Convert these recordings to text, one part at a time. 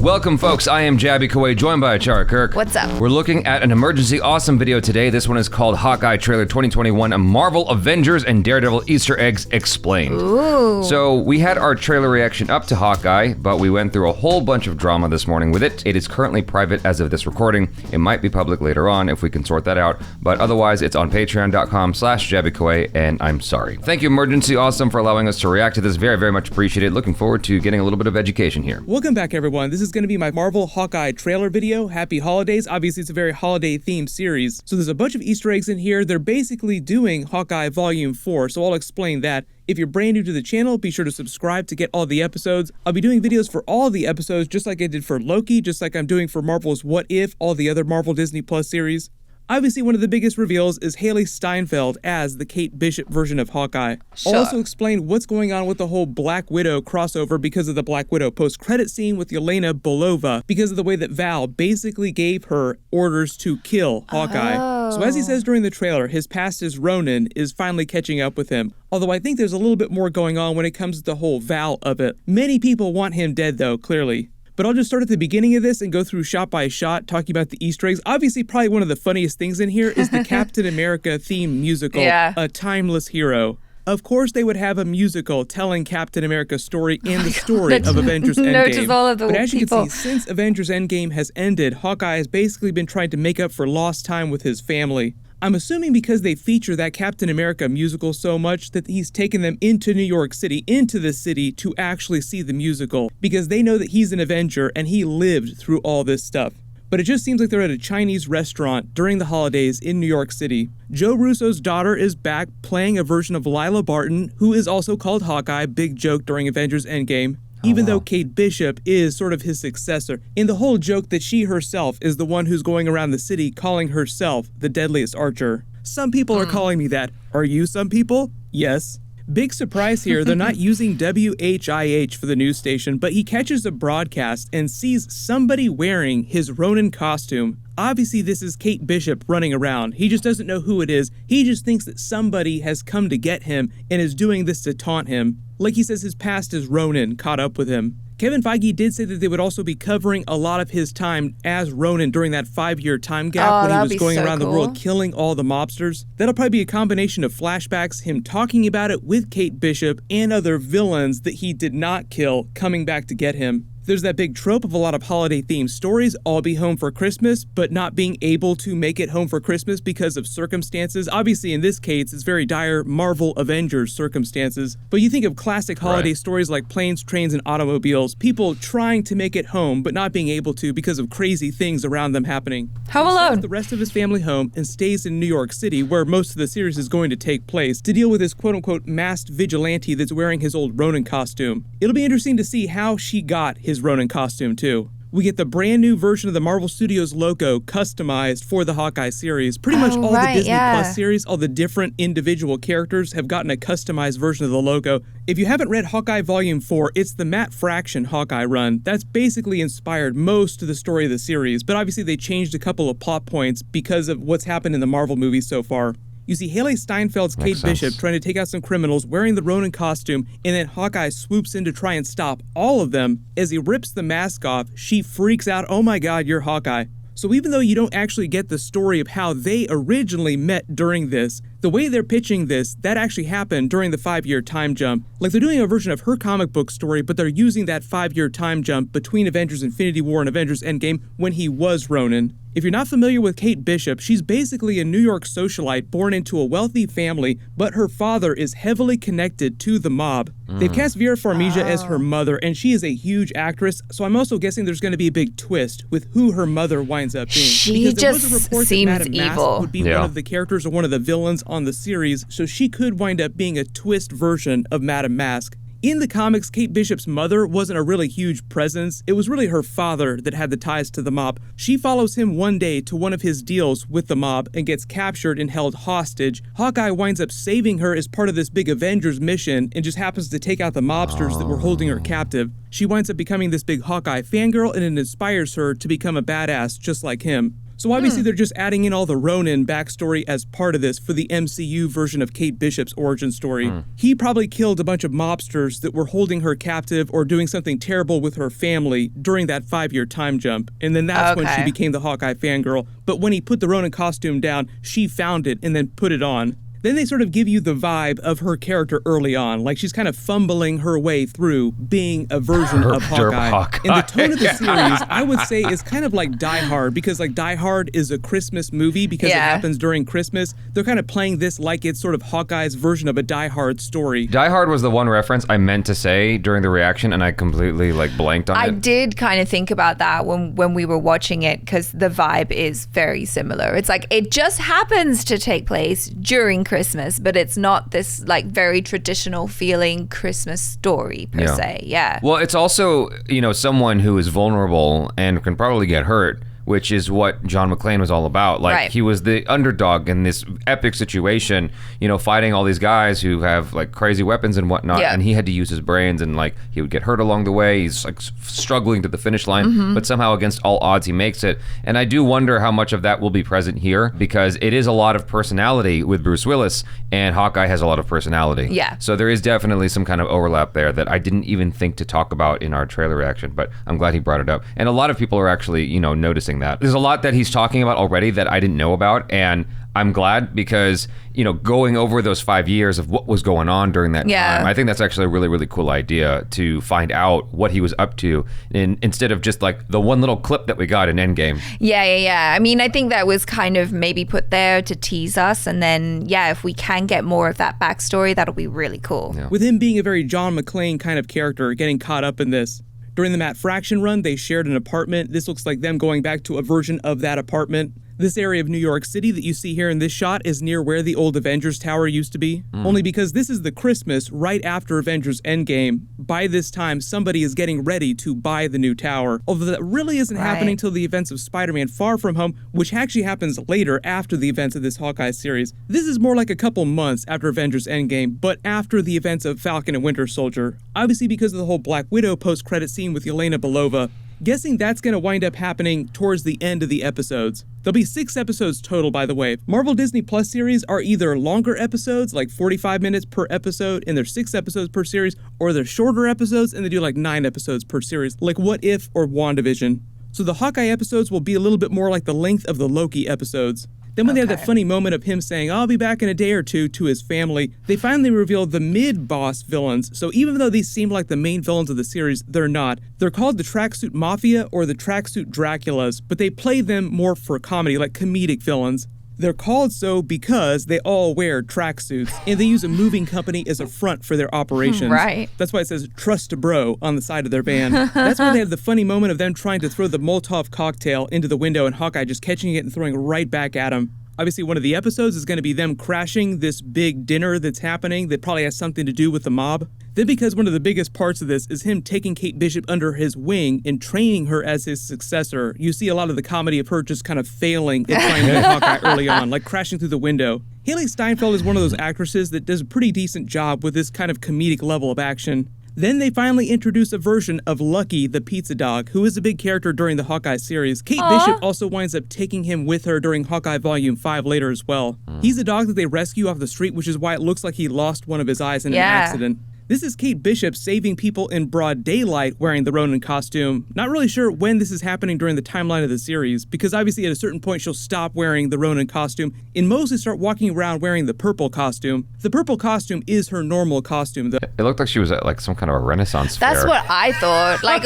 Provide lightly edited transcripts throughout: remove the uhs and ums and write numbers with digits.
Welcome, folks. I am Jaby Koay, joined by ACHARA KIRK. What's up? We're looking at an emergency awesome video today. This one is called Hawkeye Trailer 2021, a Marvel Avengers and Daredevil Easter Eggs Explained. Ooh. So we had our trailer reaction up to Hawkeye, but we went through a whole bunch of drama this morning with it. It is currently private as of this recording. It might be public later on if we can sort that out, but otherwise it's on patreon.com/JabyKoay, and I'm sorry. Thank you, Emergency Awesome, for allowing us to react to this. Very, very much appreciated. Looking forward to getting a little bit of education here. Welcome back, everyone. This is going to be my Marvel Hawkeye trailer video. Happy holidays. Obviously, it's a very holiday-themed series. So there's a bunch of Easter eggs in here. They're basically doing Hawkeye Volume 4, so I'll explain that. If you're brand new to the channel, be sure to subscribe to get all the episodes. I'll be doing videos for all the episodes, just like I did for Loki, just like I'm doing for Marvel's What If, all the other Marvel Disney Plus series. Obviously, one of the biggest reveals is Haley Steinfeld as the Kate Bishop version of Hawkeye. Sure. I'll also explain what's going on with the whole Black Widow crossover because of the Black Widow post-credit scene with Yelena Belova, because of the way that Val basically gave her orders to kill Hawkeye. So as he says during the trailer, his past as Ronin is finally catching up with him. Although I think there's a little bit more going on when it comes to the whole Val of it. Many people want him dead though, clearly. But I'll just start at the beginning of this and go through shot by shot, talking about the Easter eggs. Obviously, probably one of the funniest things in here is the Captain America themed musical, A Timeless Hero. Of course, they would have a musical telling Captain America's story and the story of Avengers Endgame. All of the but as you people. can see, since Avengers Endgame has ended, Hawkeye has basically been trying to make up for lost time with his family. I'm assuming because they feature that Captain America musical so much that he's taken them into New York City, into the city, to actually see the musical, because they know that he's an Avenger and he lived through all this stuff. But it just seems like they're at a Chinese restaurant during the holidays in New York City. Joe Russo's daughter is back playing a version of Lila Barton, who is also called Hawkeye, big joke during Avengers Endgame. Even though Kate Bishop is sort of his successor, in the whole joke that she herself is the one who's going around the city calling herself the deadliest archer. Some people are calling me that. Are you some people? Yes. Big surprise here, they're not using WHIH for the news station, but he catches a broadcast and sees somebody wearing his Ronin costume. Obviously, this is Kate Bishop running around. He just doesn't know who it is. He just thinks that somebody has come to get him and is doing this to taunt him. Like he says, his past as Ronin caught up with him. Kevin Feige did say that they would also be covering a lot of his time as Ronin during that 5-year time gap when he was going around the world killing all the mobsters. That'll probably be a combination of flashbacks, him talking about it with Kate Bishop and other villains that he did not kill coming back to get him. There's that big trope of a lot of holiday-themed stories, all be home for Christmas, but not being able to make it home for Christmas because of circumstances. Obviously, in this case, it's very dire Marvel Avengers circumstances. But you think of classic holiday stories like Planes, Trains, and Automobiles, people trying to make it home, but not being able to because of crazy things around them happening. Home Alone. He sends the rest of his family home and stays in New York City, where most of the series is going to take place, to deal with this quote-unquote masked vigilante that's wearing his old Ronin costume. It'll be interesting to see how she got his Ronin costume too. We get the brand new version of the Marvel Studios logo customized for the Hawkeye series. Pretty much all the Disney Plus series, all the different individual characters have gotten a customized version of the logo. If you haven't read Hawkeye Volume 4, it's the Matt Fraction Hawkeye run. That's basically inspired most of the story of the series, but obviously they changed a couple of plot points because of what's happened in the Marvel movies so far. You see Haley Steinfeld's Kate Bishop trying to take out some criminals wearing the Ronin costume, and then Hawkeye swoops in to try and stop all of them. As he rips the mask off, she freaks out, "Oh my god, you're Hawkeye." So even though you don't actually get the story of how they originally met during this, the way they're pitching this, that actually happened during the 5-year time jump. Like they're doing a version of her comic book story, but they're using that 5-year time jump between Avengers Infinity War and Avengers Endgame when he was Ronin. If you're not familiar with Kate Bishop, she's basically a New York socialite born into a wealthy family, but her father is heavily connected to the mob. They've cast Vera Farmiga as her mother, and she is a huge actress, so I'm also guessing there's going to be a big twist with who her mother winds up being. She just seems evil. Mask would be one of the characters or one of the villains on the series, so she could wind up being a twist version of Madame Mask. In the comics, Kate Bishop's mother wasn't a really huge presence. It was really her father that had the ties to the mob. She follows him one day to one of his deals with the mob and gets captured and held hostage. Hawkeye winds up saving her as part of this big Avengers mission and just happens to take out the mobsters that were holding her captive. She winds up becoming this big Hawkeye fangirl, and it inspires her to become a badass just like him. So obviously they're just adding in all the Ronin backstory as part of this for the MCU version of Kate Bishop's origin story. He probably killed a bunch of mobsters that were holding her captive or doing something terrible with her family during that 5-year time jump. And then that's when she became the Hawkeye fangirl. But when he put the Ronin costume down, she found it and then put it on. Then they sort of give you the vibe of her character early on, like she's kind of fumbling her way through being a version of Hawkeye. And the tone of the series, I would say, is kind of like Die Hard, because like Die Hard is a Christmas movie because it happens during Christmas. They're kind of playing this like it's sort of Hawkeye's version of a Die Hard story. Die Hard was the one reference I meant to say during the reaction, and I completely like blanked on it. I did kind of think about that when we were watching it, because the vibe is very similar. It's like it just happens to take place during Christmas, but it's not this like very traditional feeling Christmas story per se. Yeah. Well, it's also, you know, someone who is vulnerable and can probably get hurt, which is what John McClane was all about. Like, he was the underdog in this epic situation, you know, fighting all these guys who have like crazy weapons and whatnot, and he had to use his brains, and like he would get hurt along the way. He's like struggling to the finish line, but somehow against all odds he makes it. And I do wonder how much of that will be present here, because it is a lot of personality with Bruce Willis, and Hawkeye has a lot of personality. Yeah. So there is definitely some kind of overlap there that I didn't even think to talk about in our trailer reaction, but I'm glad he brought it up. And a lot of people are actually, you know, noticing that. There's a lot that he's talking about already that I didn't know about, and I'm glad, because, you know, going over those 5 years of what was going on during that time, I think that's actually a really, really cool idea to find out what he was up to, instead of just like the one little clip that we got in Endgame. Yeah. I mean, I think that was kind of maybe put there to tease us, and then, if we can get more of that backstory, that'll be really cool. Yeah. With him being a very John McClane kind of character, getting caught up in this. During the Matt Fraction run, they shared an apartment. This looks like them going back to a version of that apartment. This area of New York City that you see here in this shot is near where the old Avengers Tower used to be. Only because this is the Christmas right after Avengers Endgame. By this time, somebody is getting ready to buy the new tower. Although that really isn't happening till the events of Spider-Man Far From Home, which actually happens later after the events of this Hawkeye series. This is more like a couple months after Avengers Endgame, but after the events of Falcon and Winter Soldier. Obviously because of the whole Black Widow post-credit scene with Yelena Belova. Guessing that's going to wind up happening towards the end of the episodes. There'll be 6 episodes total, by the way. Marvel Disney Plus series are either longer episodes, like 45 minutes per episode, and there's 6 episodes per series, or they're shorter episodes, and they do like 9 episodes per series, like What If or WandaVision. So the Hawkeye episodes will be a little bit more like the length of the Loki episodes. Then when they have that funny moment of him saying, I'll be back in a day or two to his family, they finally reveal the mid-boss villains. So even though these seem like the main villains of the series, they're not. They're called the Tracksuit Mafia or the Tracksuit Draculas, but they play them more for comedy, like comedic villains. They're called so because they all wear tracksuits, and they use a moving company as a front for their operations. That's why it says "Trust a Bro" on the side of their van. That's why they have the funny moment of them trying to throw the Molotov cocktail into the window and Hawkeye just catching it and throwing it right back at him. Obviously, one of the episodes is going to be them crashing this big dinner that's happening that probably has something to do with the mob. Then because one of the biggest parts of this is him taking Kate Bishop under his wing and training her as his successor, you see a lot of the comedy of her just kind of failing at trying to get Hawkeye early on, like crashing through the window. Haley Steinfeld is one of those actresses that does a pretty decent job with this kind of comedic level of action. Then they finally introduce a version of Lucky the pizza dog, who is a big character during the Hawkeye series. Kate Bishop also winds up taking him with her during Hawkeye Volume 5 later as well. He's a dog that they rescue off the street, which is why it looks like he lost one of his eyes in an accident. This is Kate Bishop saving people in broad daylight wearing the Ronin costume. Not really sure when this is happening during the timeline of the series, because obviously at a certain point she'll stop wearing the Ronin costume and mostly start walking around wearing the purple costume. The purple costume is her normal costume, though. It looked like she was at like some kind of a Renaissance fair. That's what I thought. Like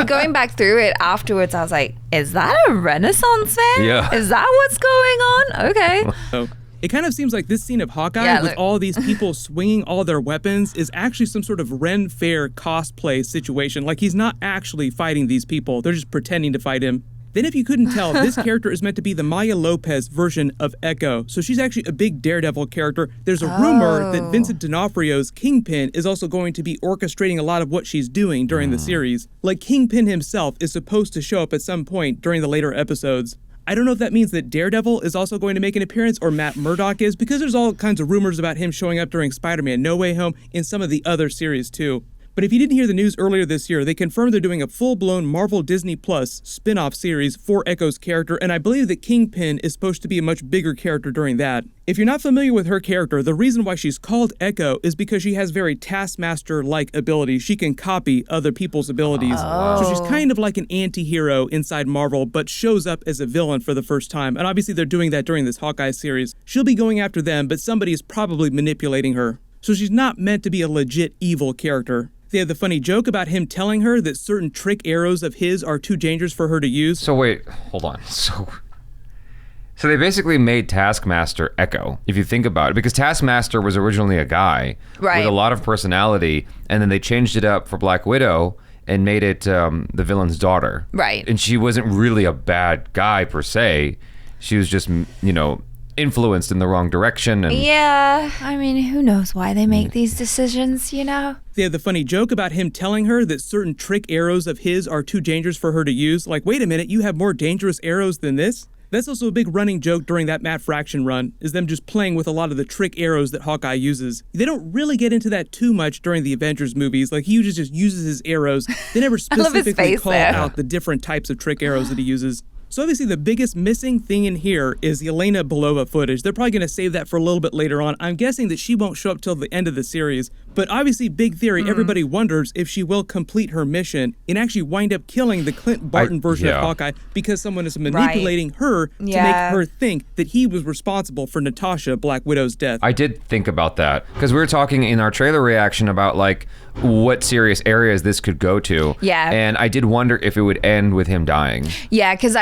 going back through it afterwards, I was like, is that a Renaissance fair? Yeah. Is that what's going on? Okay. So, it kind of seems like this scene of Hawkeye with all these people swinging all their weapons is actually some sort of Ren Fair cosplay situation. Like he's not actually fighting these people. They're just pretending to fight him. Then if you couldn't tell, this character is meant to be the Maya Lopez version of Echo. So she's actually a big Daredevil character. There's a rumor that Vincent D'Onofrio's Kingpin is also going to be orchestrating a lot of what she's doing during the series. Like Kingpin himself is supposed to show up at some point during the later episodes. I don't know if that means that Daredevil is also going to make an appearance or Matt Murdock is, because there's all kinds of rumors about him showing up during Spider-Man No Way Home and some of the other series too. But if you didn't hear the news earlier this year, they confirmed they're doing a full-blown Marvel Disney Plus spin-off series for Echo's character, and I believe that Kingpin is supposed to be a much bigger character during that. If you're not familiar with her character, the reason why she's called Echo is because she has very Taskmaster-like abilities. She can copy other people's abilities. So she's kind of like an anti-hero inside Marvel, but shows up as a villain for the first time. And obviously they're doing that during this Hawkeye series. She'll be going after them, but somebody is probably manipulating her. So she's not meant to be a legit evil character. They have the funny joke about him telling her that certain trick arrows of his are too dangerous for her to use. So wait, hold on. So they basically made Taskmaster Echo, if you think about it, because Taskmaster was originally a guy with a lot of personality, and then they changed it up for Black Widow and made it the villain's daughter. Right. And she wasn't really a bad guy per se. She was just, influenced in the wrong direction. And yeah, I mean, who knows why they make these decisions, They have the funny joke about him telling her that certain trick arrows of his are too dangerous for her to use. Like, wait a minute, you have more dangerous arrows than this? That's also a big running joke during that Matt Fraction run, is them just playing with a lot of the trick arrows that Hawkeye uses. They don't really get into that too much during the Avengers movies. Like, he just uses his arrows. They never specifically call out the different types of trick arrows that he uses. So obviously the biggest missing thing in here is the Elena Belova footage. They're probably going to save that for a little bit later on. I'm guessing that she won't show up till the end of the series. But obviously, big theory, everybody wonders if she will complete her mission and actually wind up killing the Clint Barton version of Hawkeye because someone is manipulating her to make her think that he was responsible for Natasha, Black Widow's death. I did think about that because we were talking in our trailer reaction about what serious areas this could go to. Yeah. And I did wonder if it would end with him dying. Yeah, because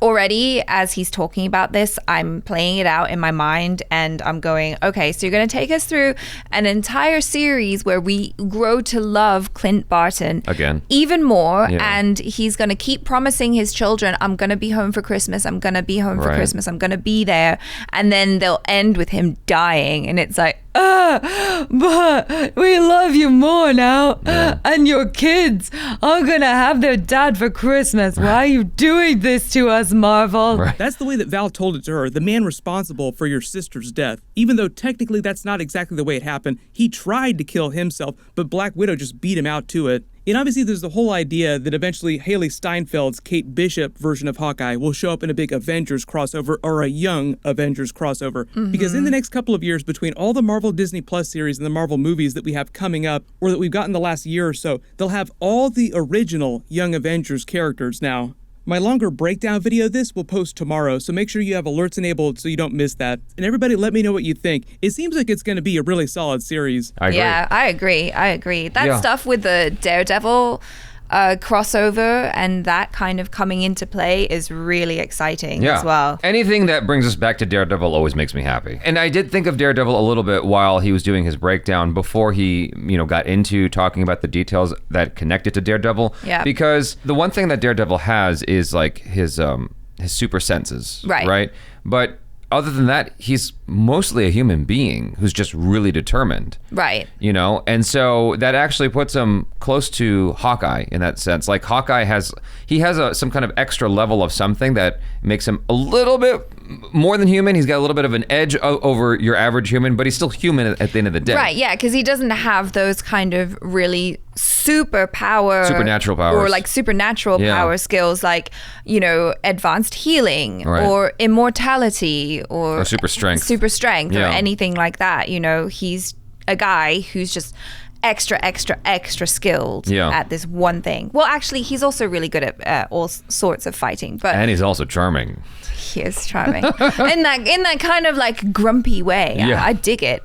already, as he's talking about this, I'm playing it out in my mind and I'm going, okay, so you're going to take us through an entire series where we grow to love Clint Barton again even more, and he's going to keep promising his children, I'm going to be home for Christmas, I'm going to be home for Christmas, I'm going to be there, and then they'll end with him dying, and it's like, but we love you more now, and your kids are going to have their dad for Christmas. Why are you doing this to us, Marvel? That's the way that Val told it to her, the man responsible for your sister's death. Even though technically that's not exactly the way it happened. He tried to kill himself, but Black Widow just beat him out to it. And obviously there's the whole idea that eventually Haley Steinfeld's Kate Bishop version of Hawkeye will show up in a big Avengers crossover or a young Avengers crossover. Because in the next couple of years, between all the Marvel Disney Plus series and the Marvel movies that we have coming up, or that we've gotten the last year or so, they'll have all the original Young Avengers characters now. My longer breakdown video of this will post tomorrow, so make sure you have alerts enabled so you don't miss that. And everybody let me know what you think. It seems like it's going to be a really solid series. I agree. Yeah, I agree. That stuff with the Daredevil crossover and that kind of coming into play is really exciting as well. Anything that brings us back to Daredevil always makes me happy. And I did think of Daredevil a little bit while he was doing his breakdown before he, got into talking about the details that connected to Daredevil. Yeah. Because the one thing that Daredevil has is like his super senses. Right. But other than that, he's mostly a human being who's just really determined. Right. And so that actually puts him close to Hawkeye in that sense. Like Hawkeye has some kind of extra level of something that makes him a little bit more than human. He's got a little bit of an edge over your average human, but he's still human at the end of the day. Right, yeah, because he doesn't have those kind of really supernatural powers or supernatural power skills like advanced healing or immortality or super strength or anything like that. He's a guy who's just extra skilled at this one thing. Well, actually, he's also really good at all sorts of fighting, and he's also charming. He is charming in that kind of like grumpy way. I dig it.